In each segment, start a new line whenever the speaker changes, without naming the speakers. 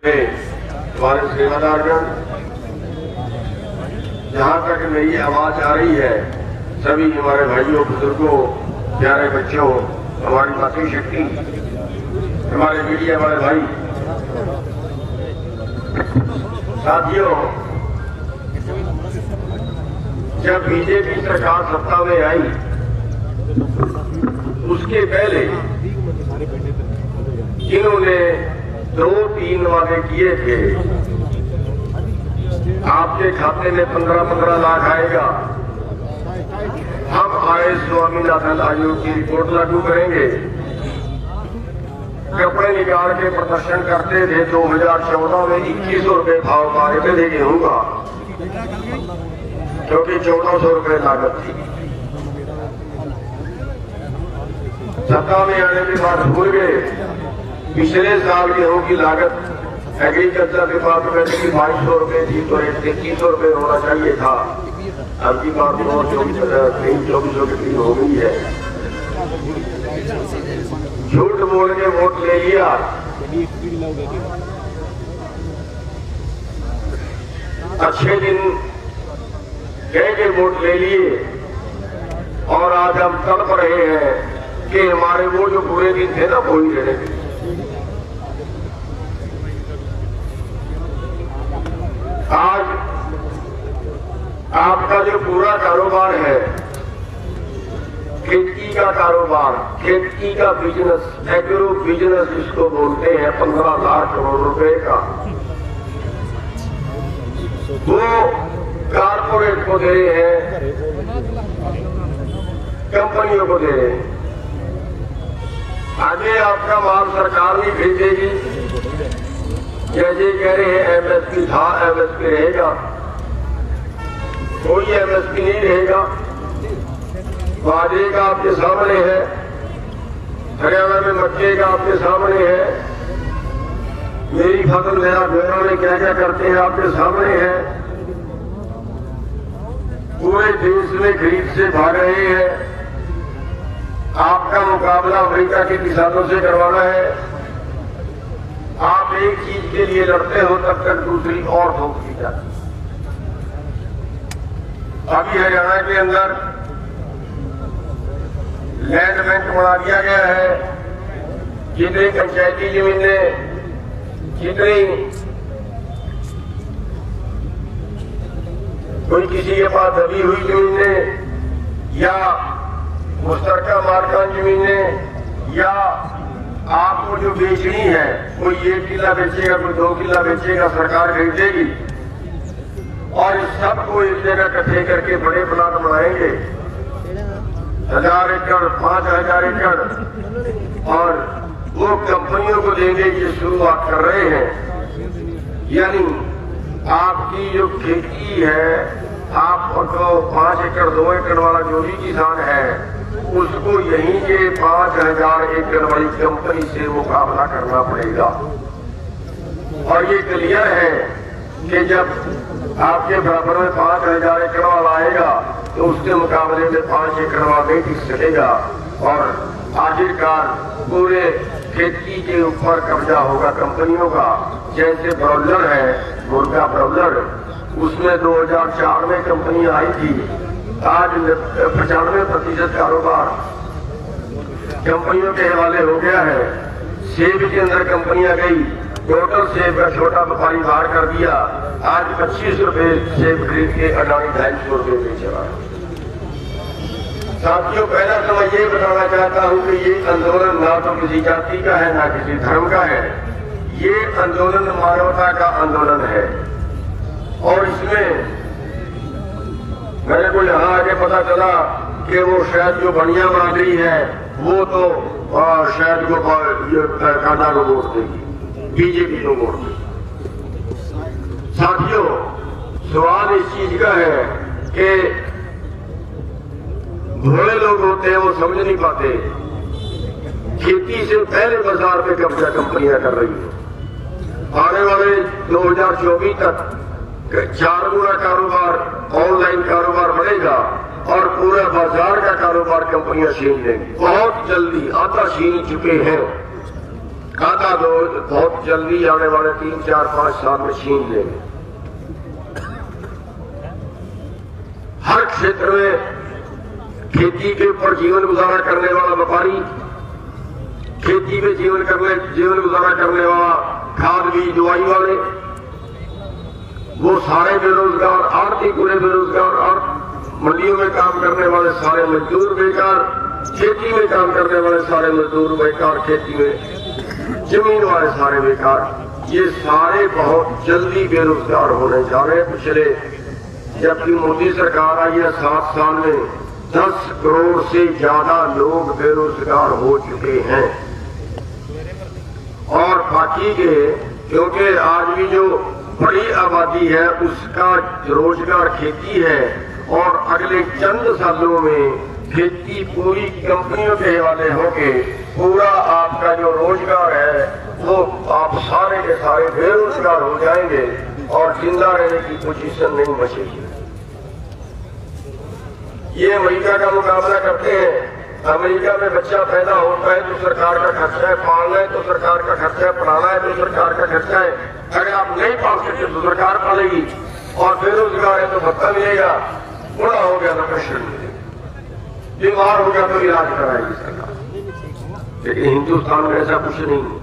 हमारे सेवादारगण, जहाँ तक मेरी आवाज आ रही है, सभी हमारे भाइयों, बुजुर्गों, प्यारे बच्चों, हमारी मातृशक्ति, हमारे मीडिया वाले भाई, साथियों, जब बीजेपी सरकार सत्ता में आई, उसके पहले इन्होंने 2-3 वादे किए थे। आपके खाते में 15-15 लाख आएगा, हम आए स्वामीनाथन आयोग की रिपोर्ट लागू करेंगे। कपड़े निकाल के प्रदर्शन करते थे। 2014 में 2100 रुपए भाव मांगे थे गेहूं का, क्योंकि 1400 रुपए लागत थी। सत्ता में आने के बाद भूल गए। पिछले साल गेहूं की लागत एग्रीकल्चर डिपार्टमेंट की 2200 रुपए थी, तो 2100 रुपए होना चाहिए था। अब की बात 2400 के करीब हो गई है। झूठ बोल के वोट ले लिया। अच्छे दिन कह के वोट ले लिए, और आज हम तड़प रहे हैं कि हमारे वो जो पूरे दिन थे ना, वो ही रहने के। आज आपका जो पूरा कारोबार है, खेती का कारोबार, खेती का बिजनेस, एग्रो बिजनेस जिसको बोलते हैं, 15 लाख करोड़ रुपए का, वो कारपोरेट को दे रहे हैं, कंपनियों को दे रहे हैं। आगे आपका माल सरकार नहीं खरीदेगी। जैसे कह रहे हैं एमएसपी था, एमएसपी रहेगा, कोई एमएसपी नहीं रहेगा। बाजरे का आपके सामने है, हरियाणा में मक्के का आपके सामने है, मेरी फसल मेरा ब्यौरा में क्या क्या करते हैं आपके सामने है। पूरे देश में खरीद से भाग रहे हैं। आपका मुकाबला अमेरिका के किसानों से करवाना है। आप एक चीज के लिए लड़ते हो, तब तक दूसरी और ठोक दी जाती। अभी हरियाणा के अंदर लैंड बैंक बना दिया गया है। जितनी पंचायती जमीनें, जितनी कोई किसी के पास दबी हुई जमीनें या मुश्तरका मालकान जमीनें, या आपको जो बेचनी है, कोई 1 किला बेचेगा, कोई 2 किला बेचेगा, सरकार खरीदेगी, और इस सबको एक जगह इकट्ठे करके बड़े प्लाट बनाएंगे, 1000 एकड़, 5000 एकड़, और वो कंपनियों को देंगे। ये शुरुआत कर रहे हैं। यानी आपकी जो खेती है, आपको 5 एकड़ 2 एकड़ वाला जो भी किसान है, उसको यहीं के 5000 एकड़ वाली कंपनी से मुकाबला करना पड़ेगा। और ये क्लियर है कि जब आपके बराबर में 5000 एकड़ वाला आएगा, तो उसके मुकाबले में 5 एकड़ वाला नहीं टिक सकेगा, और आखिरकार पूरे खेती के ऊपर कब्जा होगा कंपनियों का। जैसे ब्रॉयलर है, मुर्गा ब्रॉयलर, उसमें 2004 में कंपनी आई थी। आज 95% कारोबार कंपनियों के हवाले हो गया है। सेब के अंदर कंपनियां गई, टोटल सेब का छोटा व्यापारी बाहर कर दिया। आज 25 रुपए सेब खरीद के अडानी 250 रुपए बेच रहा है। साथियों, पहला तो मैं ये बताना चाहता हूं कि ये आंदोलन ना तो किसी जाति का है, ना किसी धर्म का है। ये आंदोलन मानवता का आंदोलन है। और इसमें मेरे को यहाँ आगे पता चला कि वो शायद जो बनिया मांग रही है, वो तो शायद वो कांडा को वोट देगी, बीजेपी को वोट देगी। साथियों, सवाल इस चीज का है कि भोले लोग होते हैं, वो समझ नहीं पाते। खेती से पहले बाजार पे कब्जा कंपनियां कर रही है। आने वाले 2024 तक 4 गुना कारोबार, ऑनलाइन कारोबार बढ़ेगा, और पूरा बाजार का कारोबार कंपनियां छीन लेंगी। बहुत जल्दी आधा छीन चुके हैं। खाता दो बहुत जल्दी आने वाले 3, 4, 5 साल में छीन लेंगे। हर क्षेत्र में खेती के ऊपर जीवन गुजारा करने वाला व्यापारी, खेती में जीवन गुजारा करने वाला खाद बीज दवाई वाले, वो सारे बेरोजगार, आर्थिक पूरे बेरोजगार, और मंडियों में काम करने वाले सारे मजदूर बेकार, खेती में काम करने वाले सारे मजदूर बेकार, खेती में जमीन वाले सारे बेकार, ये सारे बहुत जल्दी बेरोजगार होने जा रहे हैं। पिछले जबकि मोदी सरकार आई है 7 साल में 10 करोड़ से ज्यादा लोग बेरोजगार हो चुके हैं। और बाकी के, क्योंकि आज भी जो बड़ी आबादी है उसका रोजगार खेती है, और अगले चंद सालों में खेती पूरी कंपनियों के हवाले होके पूरा आपका जो रोजगार है वो आप सारे के सारे बेरोजगार हो जाएंगे और जिंदा रहने की पोजीशन नहीं बचेगी। ये अमेरिका का मुकाबला करते हैं। अमेरिका में बच्चा पैदा होता है तो सरकार का खर्चा है, पालना है तो सरकार का खर्चा है, पढ़ाना है तो सरकार का खर्चा है। अगर आप नहीं पाल सकते तो सरकार पालेगी, और बेरोजगार है तो भत्ता मिलेगा, बूढ़ा हो गया तो पेंशन मिलेगी, बीमार हो गया तो इलाज कराएगी सरकार। लेकिन हिंदुस्तान में ऐसा कुछ नहीं है।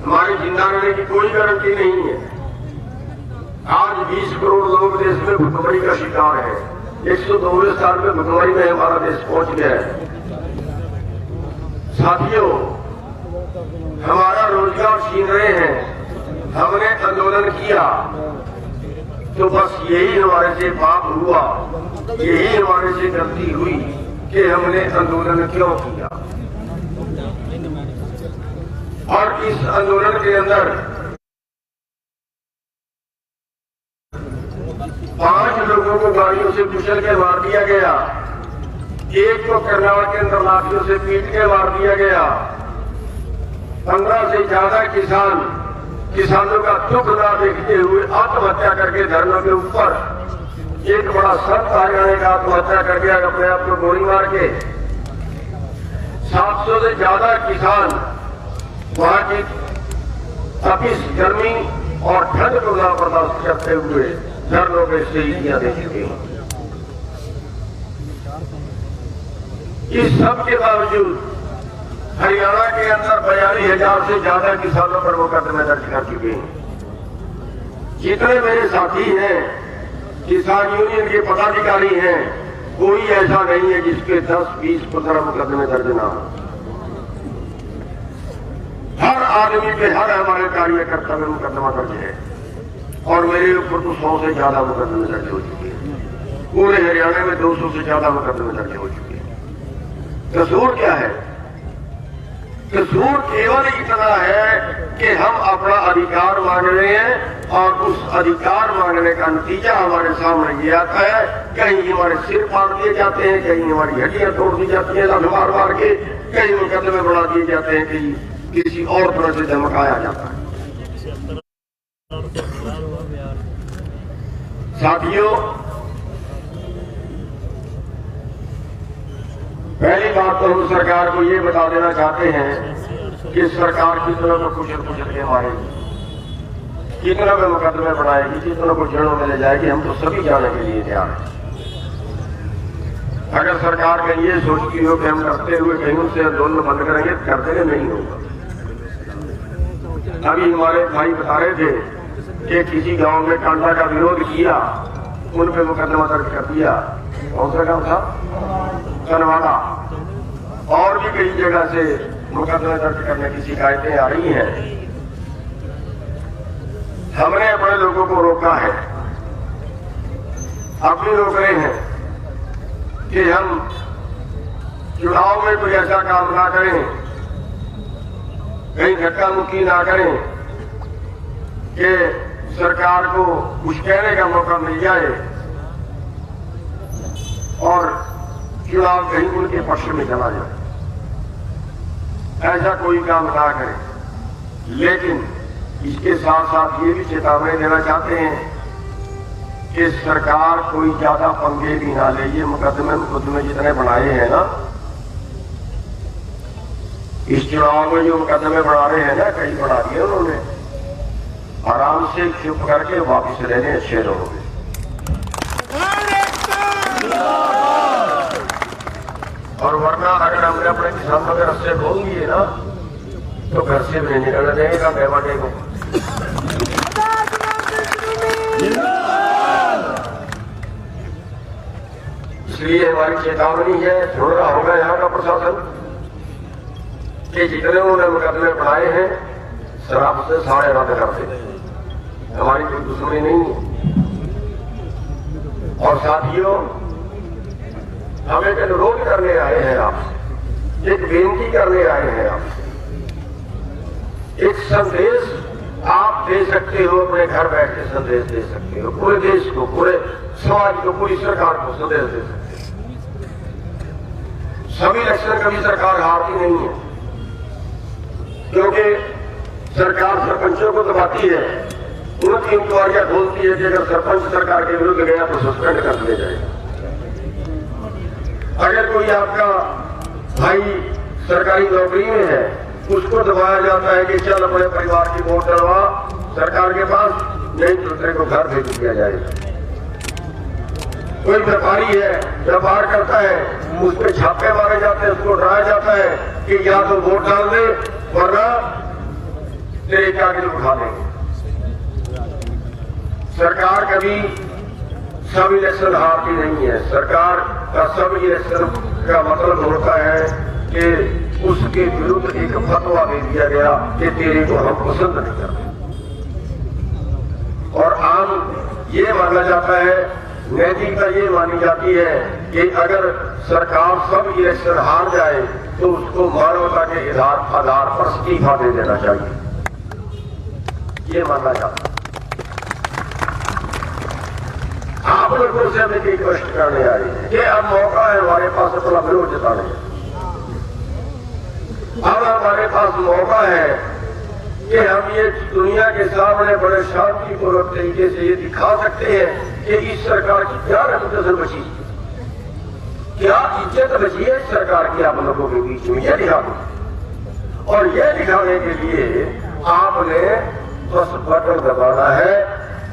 हमारी जिंदा रहने की कोई गारंटी नहीं है। आज 20 करोड़ लोग देश में भुखमरी का शिकार है। 102वें साल में भुखमरी में हमारा देश पहुंच गया है। साथियों, हमारा रोजगार छीन रहे हैं। हमने आंदोलन किया तो बस यही हमारे से पाप हुआ, यही हमारे से गलती हुई कि हमने आंदोलन क्यों किया। और इस आंदोलन के अंदर 5 लोगों को गाड़ियों से कुचल के मार दिया गया, एक को करनाल के अंदर लाठियों से पीट के मार दिया गया। 15 से ज्यादा किसानों का दुख ना देखते हुए आत्महत्या करके धरनों के ऊपर एक बड़ा संत आ जाने का आत्महत्या करके अपने आप को गोली मार के। 700 से ज्यादा किसान वहां की तपिश, गर्मी और ठंड को ना बर्दाश्त करते हुए धरनों के शहीदियां दे चुके हैं। इस सब के बावजूद हरियाणा के अंदर 42,000 से ज्यादा किसानों पर मुकदमे दर्ज कर चुके हैं। जितने मेरे साथी हैं, किसान यूनियन के पदाधिकारी हैं, कोई ऐसा नहीं है जिसके 10, 20, 15 मुकदमे दर्ज ना हो। हर आदमी पे, हर हमारे कार्यकर्ता में मुकदमा दर्ज है, और मेरे ऊपर तो 100 से ज्यादा मुकदमे दर्ज हो चुके हैं। पूरे हरियाणा में 200 से ज्यादा मुकदमे दर्ज हो चुके हैं। कसूर क्या है? कसूर केवल इतना है कि हम अपना अधिकार मांग रहे हैं, और उस अधिकार मांगने का नतीजा हमारे सामने ये आता है, कहीं हमारे सिर फाड़ दिए जाते हैं, कहीं हमारी हड्डियां तोड़ दी जाती है मार मार के, कहीं मुकदमे बढ़ा दिए जाते हैं, कहीं किसी और तरह से धमकाया जाता है। साथियों, पहली बात तो हम सरकार को ये बता देना चाहते हैं कि सरकार कितनों को कुचल के मारेगी, कितनों को मुकदमे बढ़ाएगी, कितनों को जेलों में ले जाएगी। हम तो सभी जाने के लिए तैयार हैं। अगर सरकार कहीं ये सोचती हो कि हम करते हुए कहीं उनसे आंदोलन बंद करेंगे, कर देंगे, नहीं होगा। अभी हमारे भाई बता रहे थे कि किसी गांव में कांडा का विरोध किया, उन पे मुकदमा दर्ज कर दिया। कौन सा गांव था? कनवाड़ा। और भी कई जगह से मुकदमे दर्ज करने की शिकायतें आ रही हैं। हमने अपने लोगों को रोका है, अब भी रोक रहे हैं कि हम चुनाव में कोई ऐसा काम ना करें, कहीं धक्का मुक्की ना करें कि सरकार को कुछ कहने का मौका मिल जाए और चुनाव कहीं उनके पक्ष में चला जाए। ऐसा कोई काम ना करें। लेकिन इसके साथ साथ ये भी चेतावनी देना चाहते हैं कि सरकार कोई ज्यादा पंगे भी ना ले। ये मुकदमे जितने बनाए हैं ना, इस चुनाव में जो मुकदमे बढ़ा रहे हैं ना, कई बढ़ा दिए उन्होंने, आराम से चुप करके वापिस लेने अच्छे रहोगे। और वरना अगर हमने अपने किसानों के रस्ते खोल दिए ना, तो घर से भी नहीं निकलने देगा बेवाटे को। इसलिए हमारी चेतावनी है, छोड़ रहा होगा यहाँ का प्रशासन कि जितने उन्होंने मुकदमे बढ़ाए हैं शराब से सारे रद्द कर दे। हमारी कोई दुश्मनी नहीं है। और साथियों, हम एक अनुरोध करने आए हैं आपसे, एक बेनती करने आए हैं आपसे। एक संदेश आप दे सकते हो, अपने घर बैठ के संदेश दे सकते हो, पूरे देश को, पूरे समाज को, पूरी सरकार को संदेश दे सकते हो। सभी इलेक्शन कभी सरकार हारती नहीं है, क्योंकि सरकार सरपंचों को दबाती है, उनकी इंक्वायरियां खोलती है कि अगर सरपंच सरकार के विरुद्ध गया तो सस्पेंड कर दिया जाएगा। अगर कोई आपका भाई सरकारी नौकरी में है, उसको दबाया जाता है कि चल अपने परिवार की वोट डलवा सरकार के पास, नहीं दूसरे को घर भेज दिया जाएगा। कोई व्यापारी है, व्यापार करता है, उस पर छापे मारे जाते हैं, उसको डराया जाता है कि या तो वोट डाल दे वरना तेरे कागज उठा देंगे। सरकार कभी सब इलेक्शन हारती नहीं है। सरकार का सब इलेक्शन का मतलब होता है कि उसके विरुद्ध एक फतवा दे दिया गया कि तेरे को हम पसंद नहीं करते। और आम ये माना जाता है, नैतिकता ये मानी जाती है कि अगर सरकार सब इलेक्शन हार जाए तो उसको मानवता के आधार पर इस्तीफा दे देना चाहिए, ये माना जाता है। आप लोगों से हमें रिक्वेस्ट करने आ रही है कि अब मौका है हमारे पास अपना विरोध जताने का। अब हमारे पास मौका है कि हम ये दुनिया के सामने बड़े शांतिपूर्वक तरीके से ये दिखा सकते हैं कि इस सरकार की क्या रेपुटेशन बची, क्या इज्जत बची है इस सरकार की आप लोगों के बीच में, ये दिखा दो। और ये दिखाने के लिए आपने बस बटन दबाना है,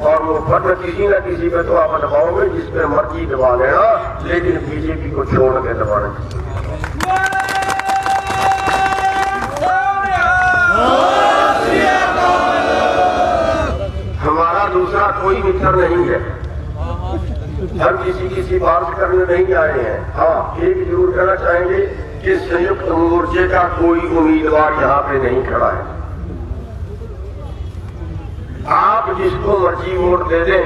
और वो बटन किसी न किसी पे तो आप दबाओगे, जिस पे मर्जी दबा लेना, लेकिन बीजेपी को छोड़ के दबाना। हमारा दूसरा कोई मित्र नहीं है, हम किसी की सिफारिश करने नहीं आए हैं। हाँ, एक जरूर कहना चाहेंगे कि संयुक्त मोर्चे का कोई उम्मीदवार यहाँ पे नहीं खड़ा है। आप जिसको मर्जी वोट दे दें,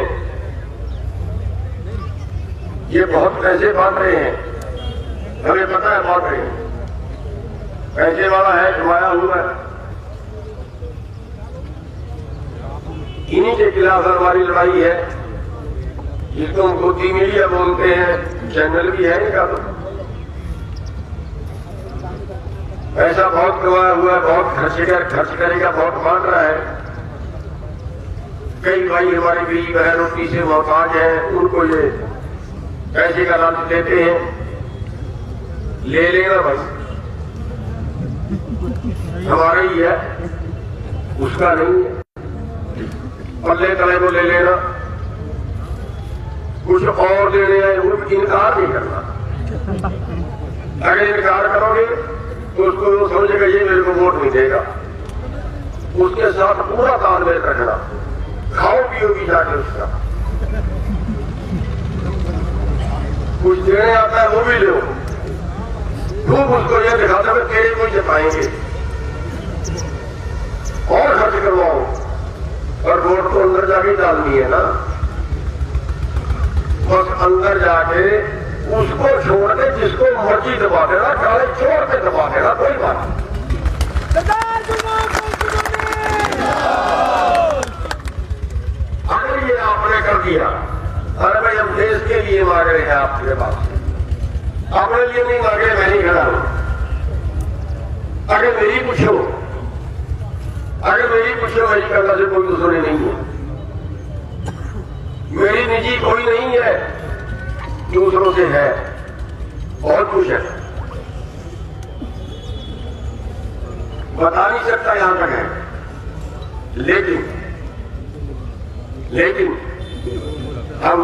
ये बहुत पैसे बांट रहे हैं, हमें पता है बांट रहे हैं, पैसे वाला है, कमाया हुआ है। इन्हीं के खिलाफ हमारी लड़ाई है, जिसको मोदी मीडिया बोलते हैं, चैनल भी है इनका, तो पैसा बहुत कमाया हुआ है, बहुत खर्च करेगा, बहुत बांट रहा है। कई भाई हमारी बीवी बहन रोटी से मोहताज हैं, उनको ये पैसे का लालच देते हैं, ले लेना भाई, हमारा ही है, उसका नहीं है, पल्ले तले को ले लेना, कुछ और देने आए, इनकार नहीं करना। अगर इनकार करोगे तो उसको वो समझेगा ये मेरे को वोट नहीं देगा, उसके साथ पूरा तालमेल रखना, खाओ पियो भी जाके उसका, कुछ देने आता है वो भी लो, खूब उसको ये दिखा दो तेरे को ही पाएंगे, और खर्च करवाओ, और वोट तो अंदर जाके डालनी है ना, बस अंदर जाके उसको छोड़ के जिसको मर्जी दबा देना, काले छोड़ के दबा देना, कोई बात नहीं। अगर ये आपने कर दिया, अरे भाई हम देश के लिए मांग रहे हैं आपके पास, अपने लिए नहीं मांगे, मैं नहीं खड़ा हूं। अगर मेरी पूछो, मेरी करना से कोई दुश्मनी नहीं है, मेरी निजी कोई नहीं है, दूसरों से है, बहुत कुछ है। बता नहीं सकता यहां तक है, लेकिन हम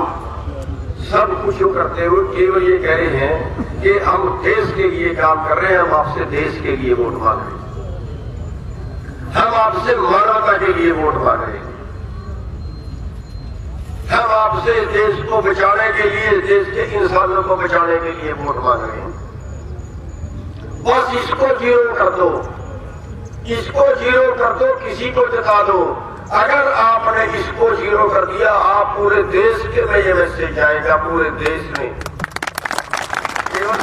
सब कुछ करते हुए केवल ये कह रहे हैं कि हम देश के लिए काम कर रहे हैं, हम आपसे देश के लिए वोट मांग रहे हैं, हम आपसे मानवता के लिए वोट मांग रहे हैं, हम आपसे देश को बचाने के लिए, देश के इंसानों को बचाने के लिए वोट मांग रहे हैं। बस इसको जीरो कर दो, इसको जीरो कर दो, किसी को जिता दो। अगर आपने इसको जीरो कर दिया, आप पूरे देश के में ये मैसेज जाएगा, पूरे देश में केवल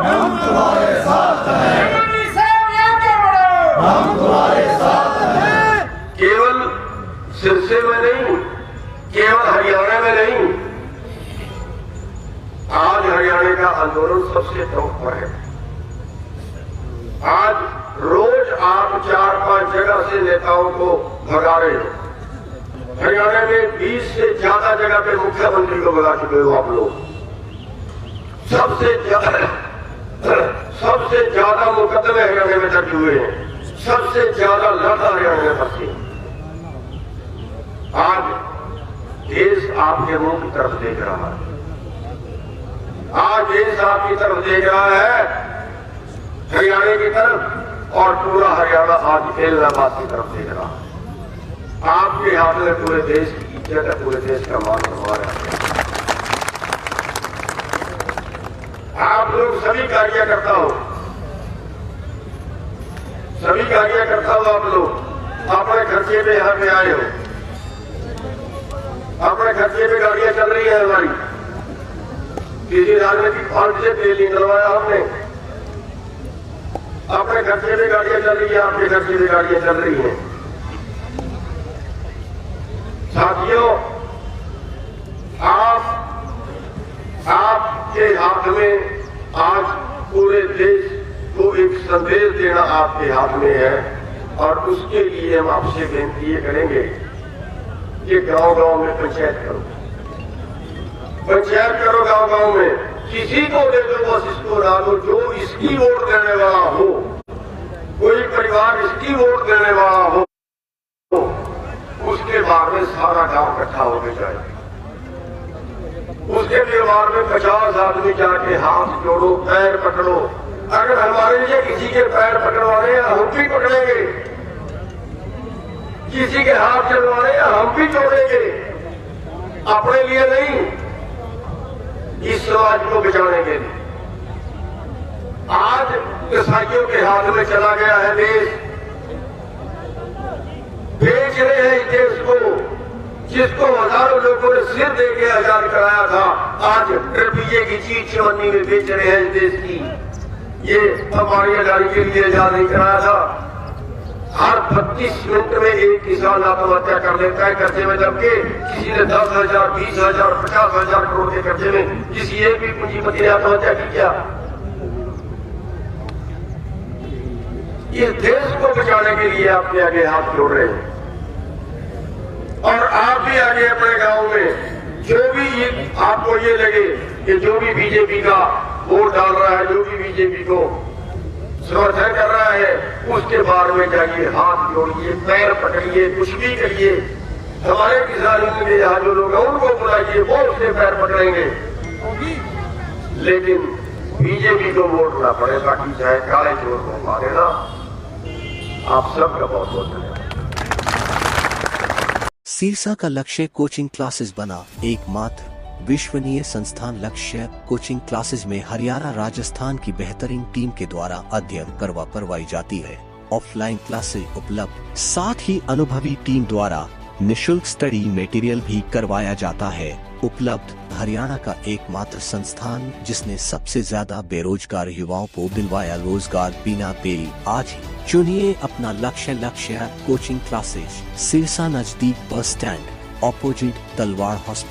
हम तुम्हारे साथ हैं, हम तुम्हारे साथ हैं।
केवल सिरसे में नहीं, केवल हरियाणा में नहीं, आज हरियाणा का आंदोलन सबसे टॉप पर है। आज रोज आप 4-5 जगह से नेताओं को भगा रहे हो। हरियाणा में 20 से ज्यादा जगह पे मुख्यमंत्री को भगा चुके हो आप लोग। सबसे ज्यादा मुकदमे हरियाणा में दर्ज हुए हैं, सबसे ज्यादा लड़का हरियाणा में फंसे। आज देश आपके मुंह की तरफ देख रहा है, आज देश आपकी तरफ देख रहा है, हरियाणा की तरफ, और पूरा हरियाणा आज इलाहाबाद की तरफ देख रहा है। आपके हाथ में पूरे देश की इज्जत है, पूरे देश का मान सम्मान है। आप लोग सभी कार्यकर्ता हो, आप लोग अपने खर्चे पे यहाँ पे आए हो, अपने खर्चे पे गाड़ियां चल रही है हमारी, किसी राजनीतिक पार्टी से तेल नहीं डलवाया हमने, अपने खर्चे पे गाड़ियां चल रही है, आपके खर्चे पे गाड़ियां चल रही हैं। साथियों, आपके हाथ में आज पूरे देश को एक संदेश देना आपके हाथ में है, और उसके लिए हम आपसे बेनती ये करेंगे कि गांव-गांव में पंचायत करो गांव-गांव में, किसी को दे दो, बस इसको ला दो जो इसकी वोट देने वाला हो, कोई परिवार इसकी वोट देने वाला हो, उसके बाद में सारा गांव इकट्ठा होकर जाए, उसके व्यवहार में 50 आदमी जाके हाथ जोड़ो, पैर पकड़ो। अगर हमारे लिए किसी के पैर पकड़वाने हैं हम भी पकड़ेंगे, किसी के हाथ चलवाने हैं हम भी जोड़ेंगे, अपने लिए नहीं, इस समाज को बचाने के लिए। आज ईसाइयों के हाथ में चला गया है देश, बेच रहे हैं इस देश को, जिसको हजारों लोगों ने सिर दे के आजाद कराया था, आज रुपये की चीज चवन्नी में बेच रहे हैं इस देश की। ये हमारी आजादी के लिए आजाद नहीं कराया था। हर 32 मिनट में एक किसान आत्महत्या कर लेता है कर्जे में, जबकि किसी ने 10,000, 20,000, 50,000 करोड़ के कर्जे में किसी एक भी पूंजीपति ने आत्महत्या की क्या? इस देश को बचाने के लिए आपके आगे हाथ जोड़ रहे हैं, और आप भी आगे अपने गांव में जो भी आपको ये लगे कि जो भी बीजेपी का वोट डाल रहा है, जो भी बीजेपी को समर्थन कर रहा है, उसके बारे में जाइए, हाथ जोड़िए, पैर पकड़िए, कुछ भी करिए। हमारे किसानों के यहाँ जो लोग हैं उनको बुलाइए, वो उसके पैर पकड़ेंगे, लेकिन बीजेपी को वोट ना पड़े, बाकी चाहे काले चोर को मारे ना। आप सबका बहुत बहुत धन्यवाद।
सिरसा का लक्ष्य कोचिंग क्लासेस बना। एकमात्र विश्वसनीय संस्थान लक्ष्य कोचिंग क्लासेस में हरियाणा राजस्थान की बेहतरीन टीम के द्वारा अध्ययन करवाई जाती है। ऑफलाइन क्लासेस उपलब्ध, साथ ही अनुभवी टीम द्वारा निशुल्क स्टडी मटेरियल भी करवाया जाता है। उपलब्ध हरियाणा का एकमात्र संस्थान जिसने सबसे ज्यादा बेरोजगार युवाओं को दिलवाया रोजगार बिना देरी। आज ही चुनिए अपना लक्ष्य कोचिंग क्लासेस, सिरसा नजदीक बस स्टैंड, ऑपोजिट तलवार हॉस्पिटल।